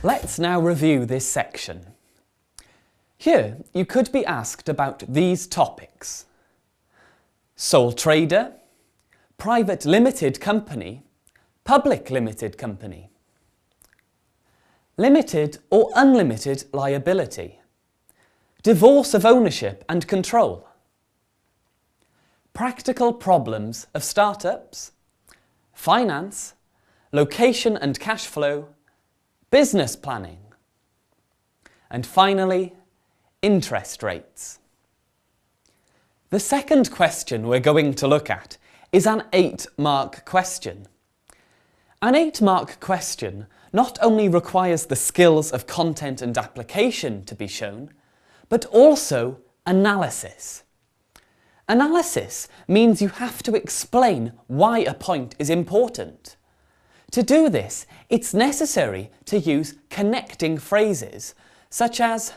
Let's now review this section. Here, you could be asked about these topics: sole trader, private limited company, public limited company, limited or unlimited liability, divorce of ownership and control, practical problems of startups, finance, location and cash flow, business planning, and finally, interest rates. The second question we're going to look at is an 8-mark question. An 8-mark question not only requires the skills of content and application to be shown, but also analysis. Analysis means you have to explain why a point is important. To do this, it's necessary to use connecting phrases such as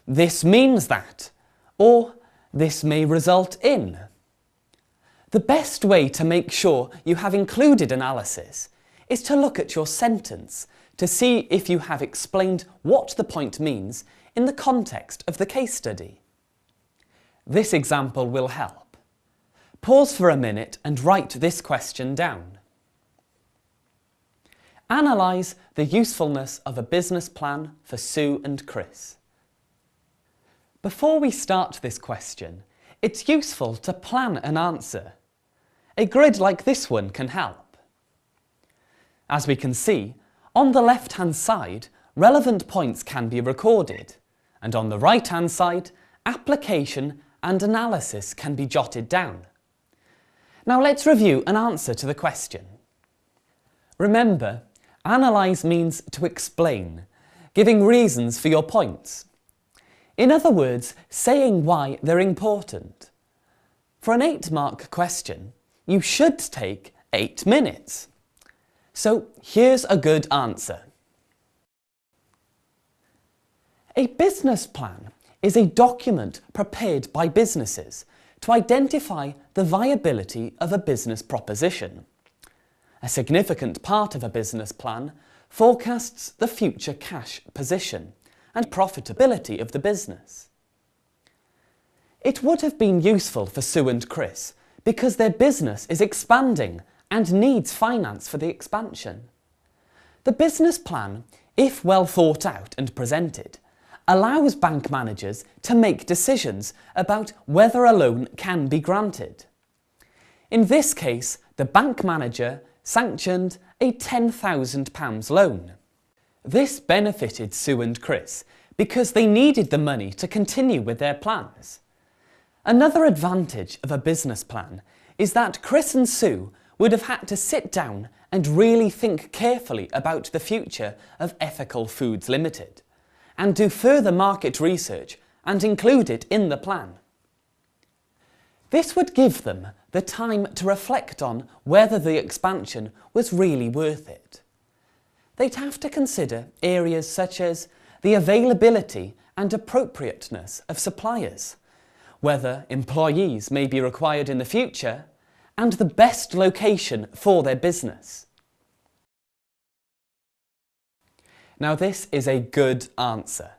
"this means that" or "this may result in." The best way to make sure you have included analysis is to look at your sentence to see if you have explained what the point means in the context of the case study. This example will help. Pause for a minute and write this question down. Analyse the usefulness of a business plan for Sue and Chris. Before we start this question, it's useful to plan an answer. A grid like this one can help. As we can see, on the left-hand side, relevant points can be recorded, and on the right-hand side, application and analysis can be jotted down. Now let's review an answer to the question. Remember, analyse means to explain, giving reasons for your points. In other words, saying why they're important. For an 8-mark question, you should take 8 minutes. So here's a good answer. A business plan is a document prepared by businesses to identify the viability of a business proposition. A significant part of a business plan forecasts the future cash position and profitability of the business. It would have been useful for Sue and Chris because their business is expanding and needs finance for the expansion. The business plan, if well thought out and presented, allows bank managers to make decisions about whether a loan can be granted. In this case, the bank manager sanctioned a £10,000 loan. This benefited Sue and Chris because they needed the money to continue with their plans. Another advantage of a business plan is that Chris and Sue would have had to sit down and really think carefully about the future of Ethical Foods Limited and do further market research and include it in the plan. This would give them the time to reflect on whether the expansion was really worth it. They'd have to consider areas such as the availability and appropriateness of suppliers, whether employees may be required in the future, and the best location for their business. Now this is a good answer.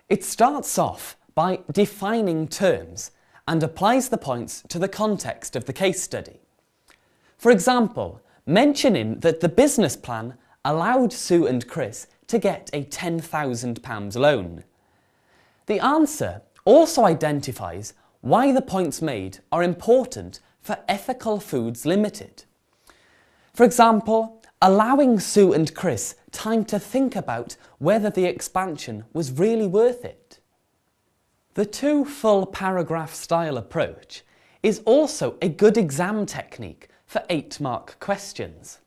It starts off by defining terms and applies the points to the context of the case study. For example, mentioning that the business plan allowed Sue and Chris to get a £10,000 loan. The answer also identifies why the points made are important for Ethical Foods Limited. For example, allowing Sue and Chris time to think about whether the expansion was really worth it. The 2 full paragraph style approach is also a good exam technique for 8-mark questions.